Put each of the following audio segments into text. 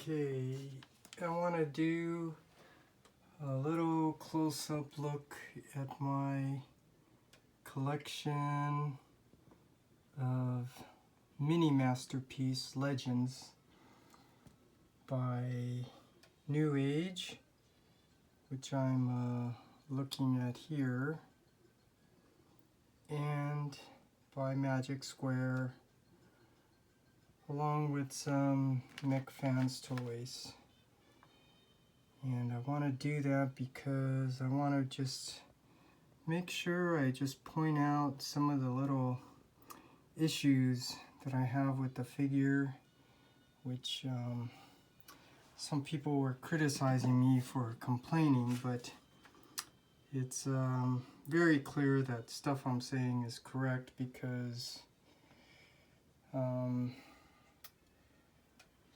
Okay, I want to do a little close-up look at my collection of mini masterpiece legends by NewAge, which I'm looking at here, and by Magic Square, along with some MechFansToys. And I want to do that because I want to just make sure I just point out some of the little issues that I have with the figure, which some people were criticizing me for complaining, but it's very clear that stuff I'm saying is correct because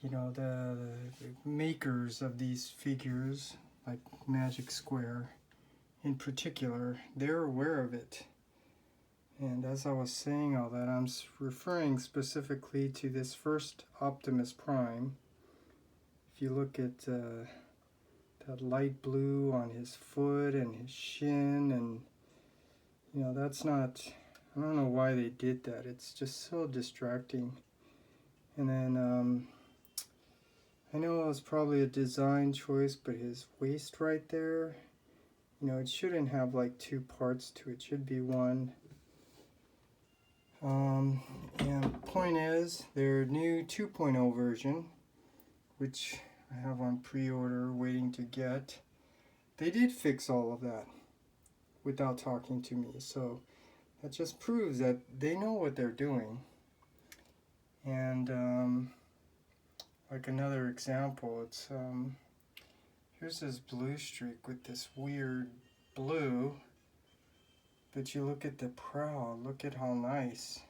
you know, the makers of these figures, like Magic Square in particular, they're aware of it. And as I was saying all that, I'm referring specifically to this first Optimus Prime. If you look at that light blue on his foot and his shin, and you know, that's not, I don't know why they did that. It's just so distracting. And then I know it was probably a design choice, but his waist right there, you know, it shouldn't have like two parts to it. It should be one. And point is, their new 2.0 version, which I have on pre-order waiting to get, they did fix all of that without talking to me. So that just proves that they know what they're doing. And like another example, it's here's this blue streak with this weird blue, but you look at the prow, look at how nice.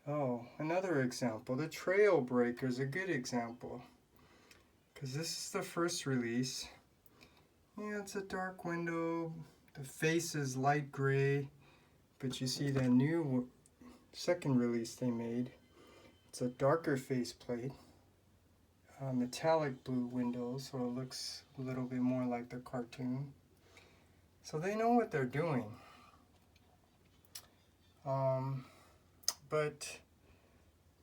Oh, another example, the Trail Breaker is a good example, because this is the first release. Yeah, it's a dark window, the face is light gray, but you see the new second release they made, it's a darker faceplate. Metallic blue windows, so it looks a little bit more like the cartoon. So they know what they're doing. But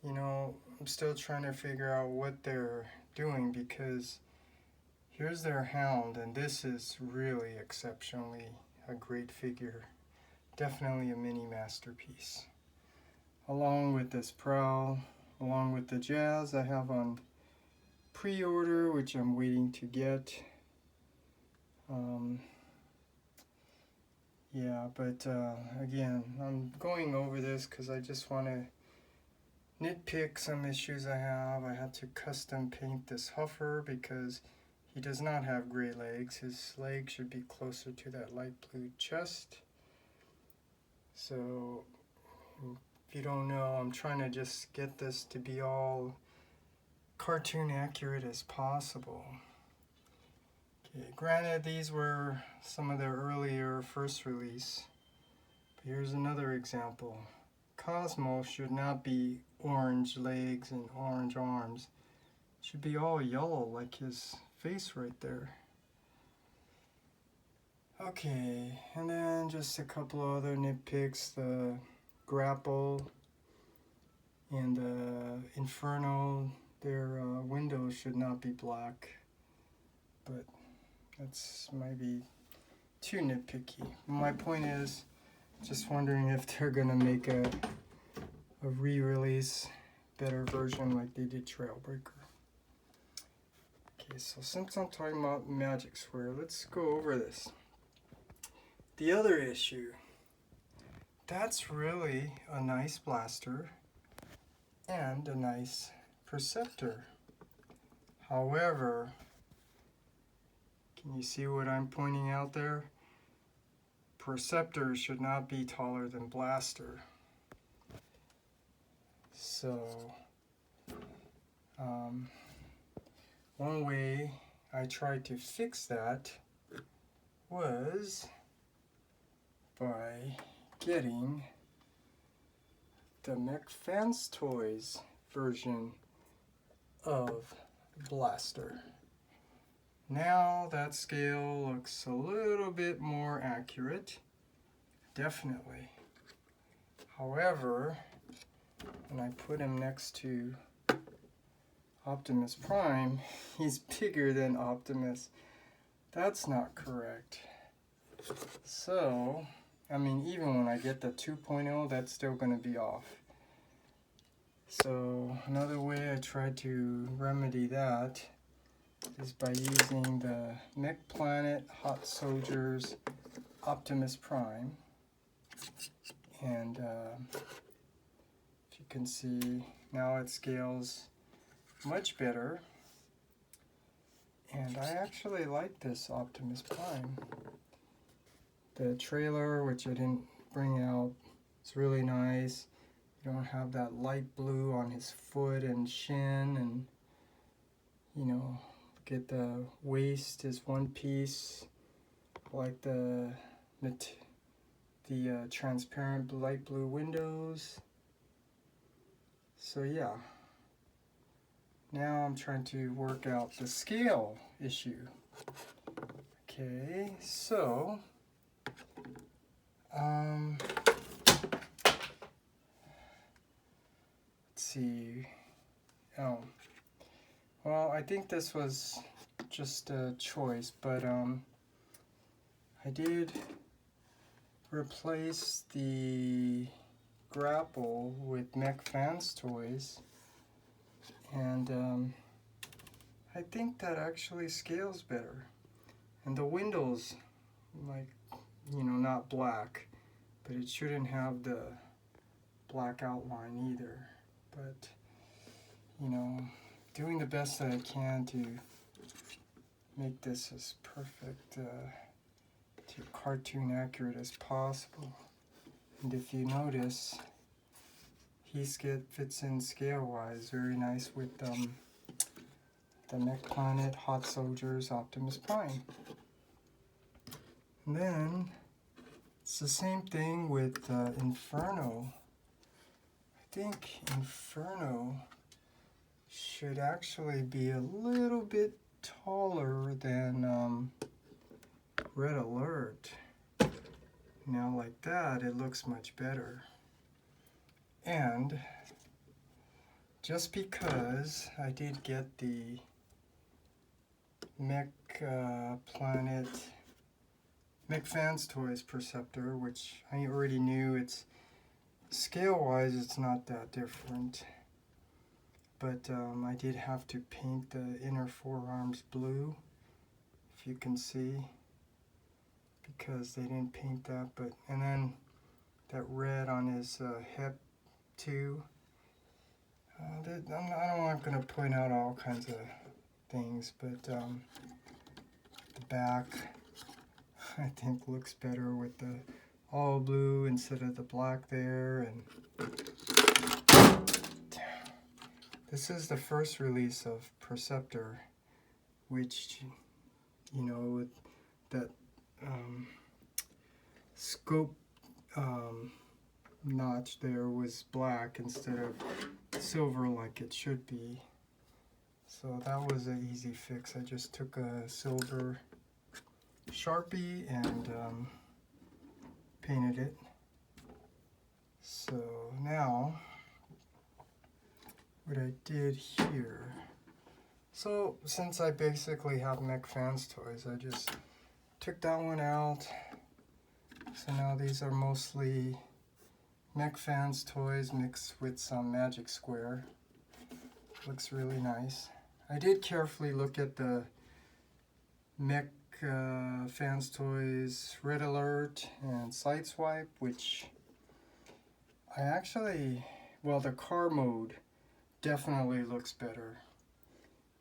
you know, I'm still trying to figure out what they're doing, because here's their Hound, and this is really exceptionally a great figure. Definitely a mini masterpiece. Along with this Prowl, along with the Jazz I have on pre-order, which I'm waiting to get. Yeah, but again, I'm going over this because I just want to nitpick some issues I have. I had to custom paint this Huffer because he does not have gray legs. His legs should be closer to that light blue chest. So if you don't know, I'm trying to just get this to be all cartoon accurate as possible. Okay, granted, these were some of their earlier first release, but here's another example. Cosmo should not be orange legs and orange arms. It should be all yellow like his face right there. Okay, and then just a couple of other nitpicks. The Grapple and the Inferno, their windows should not be black, but that's maybe too nitpicky. My point is, just wondering if they're gonna make a re-release, better version like they did Trailbreaker. Okay, so since I'm talking about Magic Square, let's go over this. The other issue, that's really a nice blaster and a nice Perceptor. However, can you see what I'm pointing out there? Perceptor should not be taller than Blaster. So, one way I tried to fix that was by getting the MechFansToys version of Blaster. Now that scale looks a little bit more accurate, definitely. However, when I put him next to Optimus Prime, he's bigger than Optimus. That's not correct. So, I mean, even when I get the 2.0, that's still going to be off. So, another way I tried to remedy that is by using the MechPlanet Hot Soldiers Optimus Prime. And if you can see, now it scales much better. And I actually like this Optimus Prime. The trailer, which I didn't bring out, is really nice. You don't have that light blue on his foot and shin, and you know, look at the waist is one piece, like the transparent light blue windows. So yeah, now I'm trying to work out the scale issue. Okay, so let's see. Oh, well, I think this was just a choice, but I did replace the grapple with MechFansToys, and I think that actually scales better. And the windows, like, you know, not black, but it shouldn't have the black outline either. But, you know, doing the best that I can to make this as perfect, to cartoon accurate as possible. And if you notice, he fits in scale-wise very nice with the MechPlanet Hot Soldiers Optimus Prime. And then it's the same thing with Inferno. I think Inferno should actually be a little bit taller than Red Alert. Now like that, it looks much better. And just because I did get the MechPlanet MechFansToys Perceptor, which I already knew, it's scale-wise it's not that different, but I did have to paint the inner forearms blue, if you can see, because they didn't paint that. But and then that red on his hip too. I don't want to point out all kinds of things, but the back I think looks better with the all blue instead of the black there. And this is the first release of Perceptor, which, you know, with that scope notch there was black instead of silver like it should be. So that was an easy fix. I just took a silver Sharpie and painted it. So now what I did here, so since I basically have MechFansToys, I just took that one out. So now these are mostly MechFansToys mixed with some Magic Square. Looks really nice. I did carefully look at the MechFansToys Red Alert and Sideswipe, which I actually, well, the car mode definitely looks better.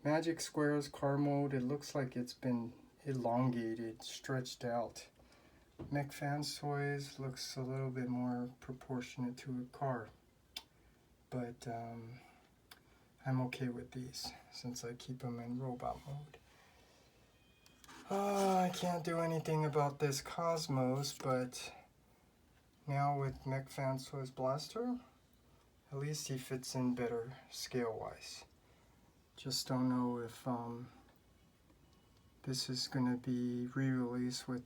Magic Square's car mode, it looks like it's been elongated, stretched out. MechFansToys looks a little bit more proportionate to a car, but I'm okay with these since I keep them in robot mode. I can't do anything about this Cosmos, but now with MechFansToys Blaster, at least he fits in better scale-wise. Just don't know if this is going to be re-released with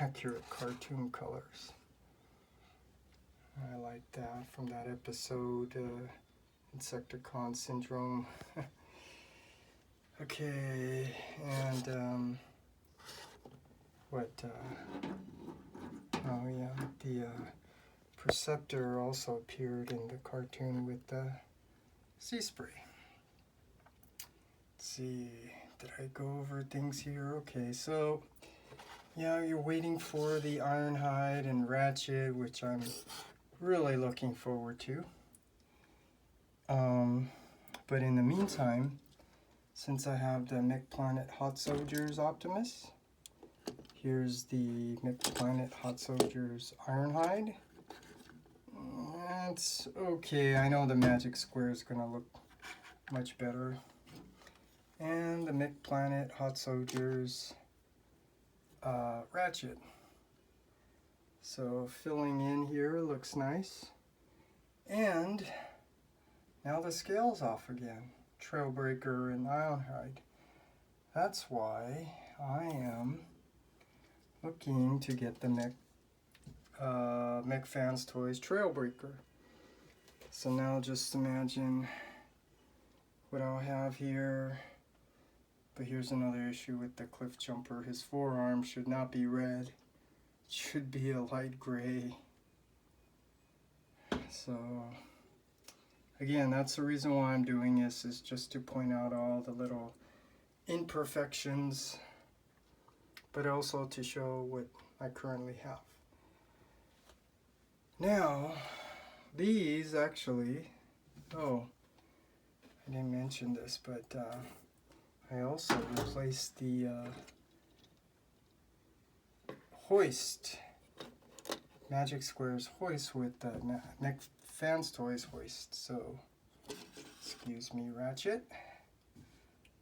accurate cartoon colors. I like that from that episode, Insecticon Syndrome. Okay, and oh yeah, the Perceptor also appeared in the cartoon with the sea spray. Let's see, did I go over things here? Okay, so yeah, you're waiting for the Ironhide and Ratchet, which I'm really looking forward to. But in the meantime, since I have the MechPlanet Hot Soldiers Optimus, here's the MechPlanet Hot Soldiers Ironhide. It's okay. I know the magic square is going to look much better. And the MechPlanet Hot Soldiers Ratchet. So filling in here looks nice. And now the scale's off again. Trailbreaker and Ironhide. That's why I am looking to get the MechFansToys Trailbreaker. So now just imagine what I'll have here. But here's another issue with the Cliff Jumper. His forearm should not be red. It should be a light gray. So again, that's the reason why I'm doing this, is just to point out all the little imperfections, but also to show what I currently have. Now, these actually, oh, I didn't mention this, but I also replaced the hoist, Magic Squares hoist, with the MechFansToys hoist. So, excuse me, Ratchet.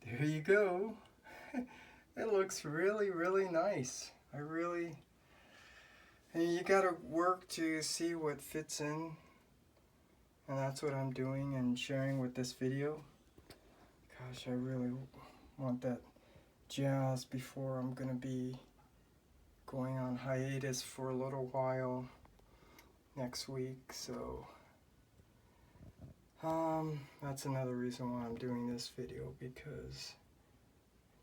There you go. It looks really, really nice. And you gotta work to see what fits in. And that's what I'm doing and sharing with this video. Gosh, I really want that jazz before I'm gonna be going on hiatus for a little while next week. So that's another reason why I'm doing this video, because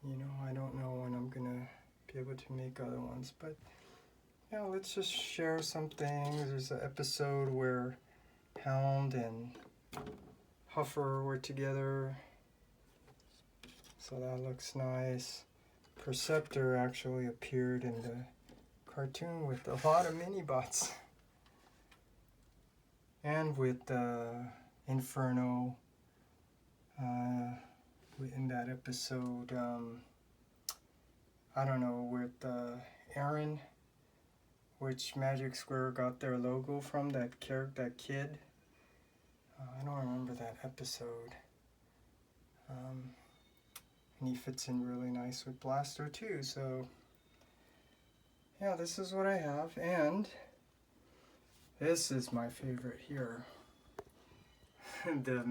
I don't know when I'm gonna be able to make other ones. But yeah, let's just share some things. There's an episode where Hound and Huffer were together, so that looks nice. Perceptor actually appeared in the cartoon with a lot of mini-bots. And with Inferno in that episode, I don't know, with Aaron, which Magic Square got their logo from, that kid. I don't remember that episode. And he fits in really nice with Blaster too, so yeah, this is what I have, and this is my favorite here. The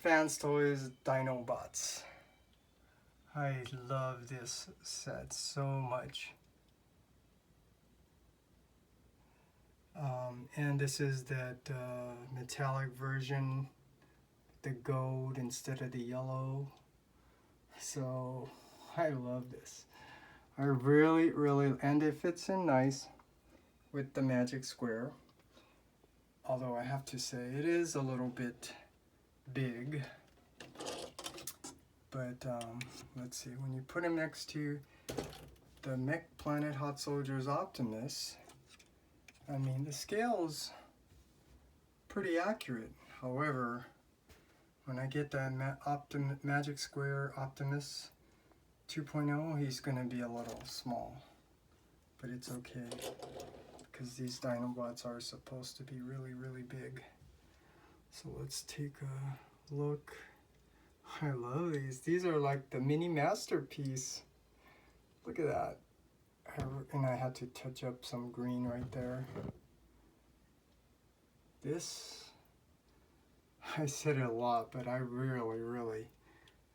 MechFansToys Dinobots. I love this set so much. And this is that metallic version, the gold instead of the yellow. So I love this. I really, and it fits in nice with the Magic Square. Although I have to say it is a little bit big. But let's see, when you put him next to the MechPlanet Hot Soldiers Optimus, I mean, the scale's pretty accurate. However, when I get that Magic Square Optimus 2.0, he's going to be a little small. But it's okay, because these Dinobots are supposed to be really, really big. So let's take a look. I love these. These are like the mini masterpiece. Look at that. And I had to touch up some green right there. This, I said it a lot, but I really, really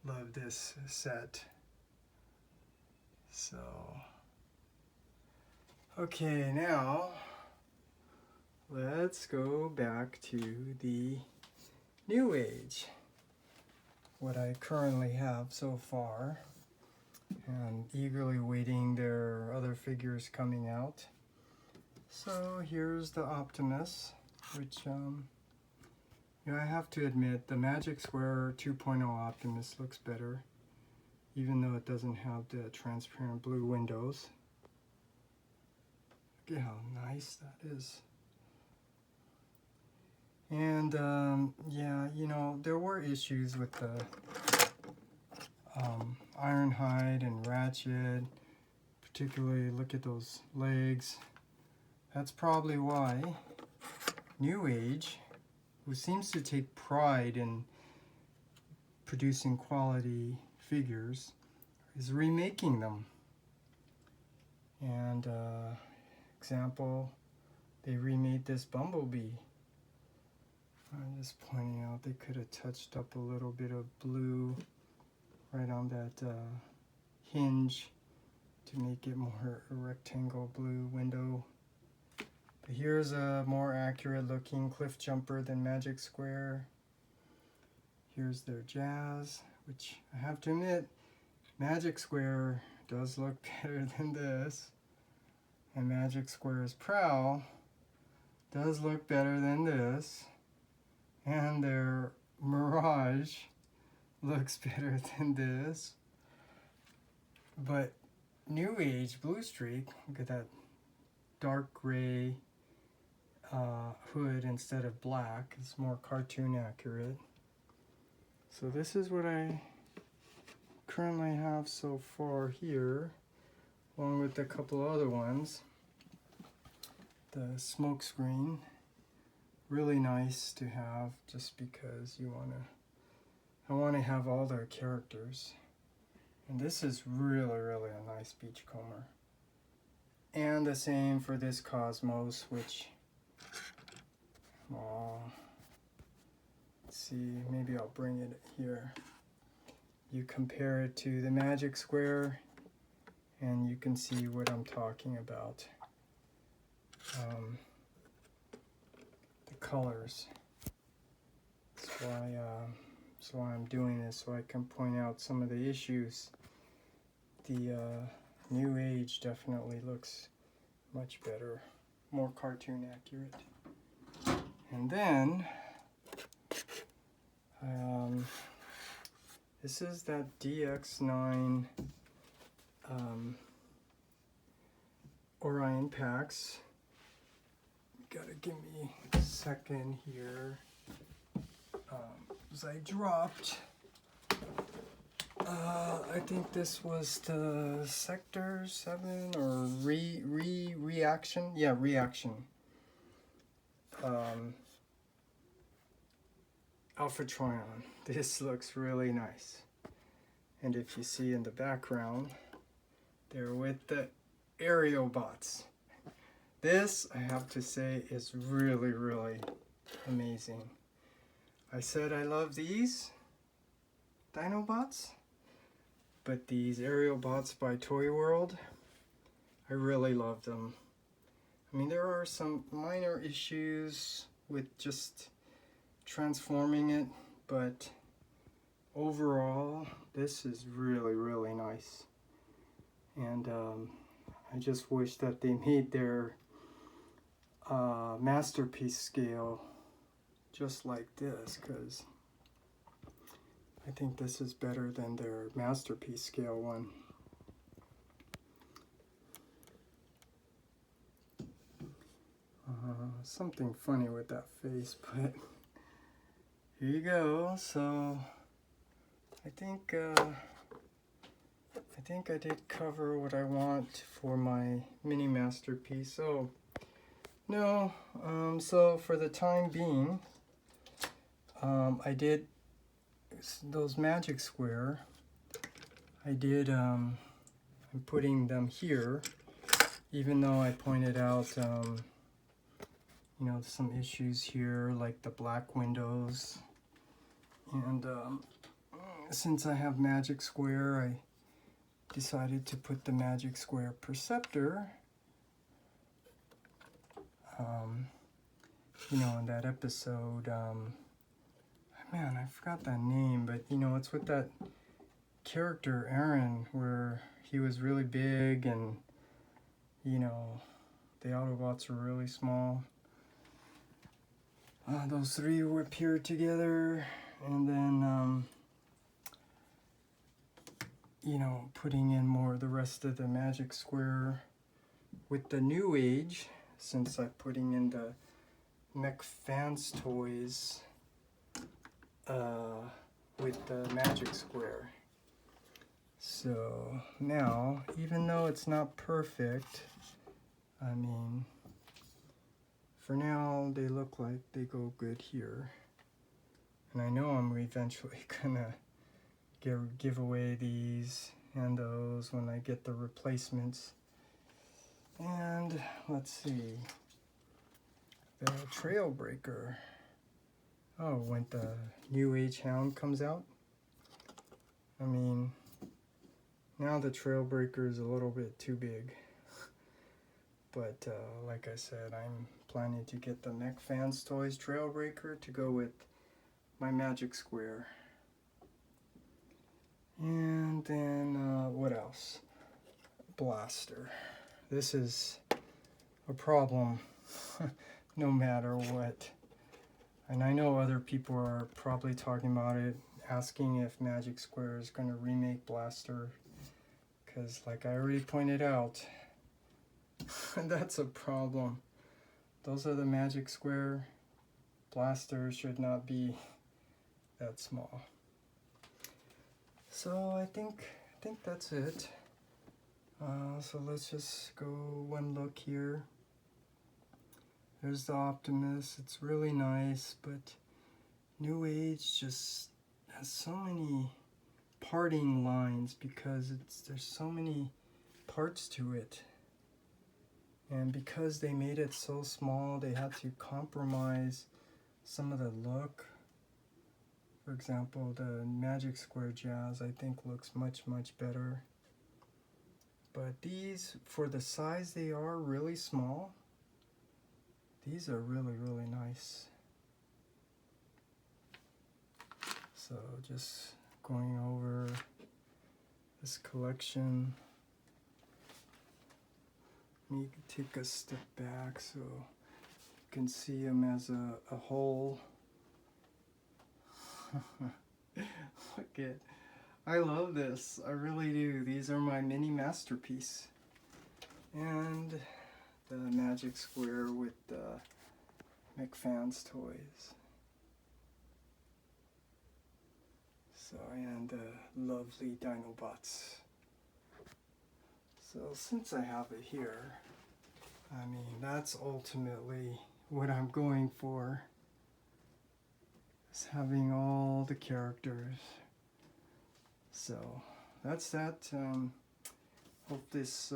love this set. So, okay, now let's go back to the NewAge, what I currently have so far, and eagerly waiting their other figures coming out. So here's the Optimus, which you know, I have to admit the Magic Square 2.0 Optimus looks better, even though it doesn't have the transparent blue windows. Look at how nice that is. And yeah, you know, there were issues with the Ironhide and Ratchet. Particularly, look at those legs. That's probably why NewAge, who seems to take pride in producing quality figures, is remaking them. And example, they remade this Bumblebee. I'm just pointing out they could have touched up a little bit of blue right on that hinge to make it more a rectangle blue window. But here's a more accurate looking cliff jumper than Magic Square. Here's their Jazz, which I have to admit, Magic Square does look better than this. And Magic Square's Prowl does look better than this. And their Mirage looks better than this. But NewAge Blue Streak, look at that dark gray hood instead of black. It's more cartoon accurate. So this is what I currently have so far here, along with a couple other ones. The smoke screen, really nice to have, just because I want to have all their characters. And this is really, really a nice beachcomber. And the same for this Cosmos, which, let's see, maybe I'll bring it here. You compare it to the Magic Square, and you can see what I'm talking about. The colors. That's why I'm doing this, so I can point out some of the issues. The NewAge definitely looks much better, more cartoon accurate. And then this is that DX9 Orion Pax. Gotta give me a second here. As I dropped, I think this was the Sector 7 or Reaction. Yeah, Reaction. Alpha Trion. This looks really nice. And if you see in the background, they're with the aerial bots. This, I have to say, is really, really amazing. I said I love these Dinobots, but these aerial bots by Toy World, I really love them. I mean, there are some minor issues with just transforming it, but overall, this is really, really nice. And I just wish that they made their masterpiece scale just like this, because I think this is better than their masterpiece scale one. Something funny with that face, but here you go. So I think I did cover what I want for my mini masterpiece. So no, so for the time being, I did those Magic Square. I'm putting them here, even though I pointed out, you know, some issues here, like the black windows And since I have Magic Square, I decided to put the Magic Square Perceptor, you know, in that episode, man, I forgot that name, but you know, it's with that character Aaron, where he was really big and, you know, the Autobots were really small. Those three would appear together, and then, you know, putting in more of the rest of the Magic Square with the NewAge, since I'm putting in the MechFansToys with the Magic Square. So now, even though it's not perfect, I mean, for now they look like they go good here. And I know I'm eventually gonna give away these and those when I get the replacements. And let's see, the Trailbreaker. Oh, when the NewAge Hound comes out. I mean, now the Trailbreaker is a little bit too big. But like I said, I'm planning to get the MechFansToys Trailbreaker to go with my Magic Square. And then what else? Blaster. This is a problem no matter what. And I know other people are probably talking about it, asking if Magic Square is going to remake Blaster. Because like I already pointed out, that's a problem. Those are the Magic Square. Blaster should not be that small. So I think that's it. So let's just go one look here. There's the Optimus. It's really nice, but NewAge just has so many parting lines because there's so many parts to it. And because they made it so small, they had to compromise some of the look. For example, the Magic Square Jazz, I think, looks much better. But these, for the size they are, really small, these are really nice. So just going over this collection. Let me take a step back so you can see them as a whole. Look at, I love this, I really do. These are my mini masterpiece. And the Magic Square with the MechFansToys. So, and the lovely Dinobots. So since I have it here, I mean, that's ultimately what I'm going for. Is having all the characters. So that's that. Hope this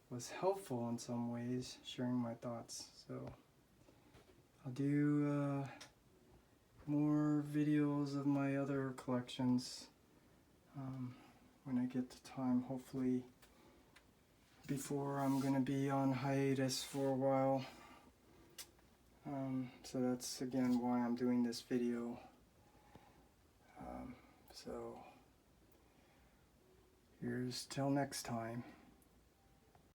was helpful in some ways, sharing my thoughts. So I'll do more videos of my other collections when I get the time, hopefully before I'm gonna be on hiatus for a while. So that's again why I'm doing this video. So here's till next time.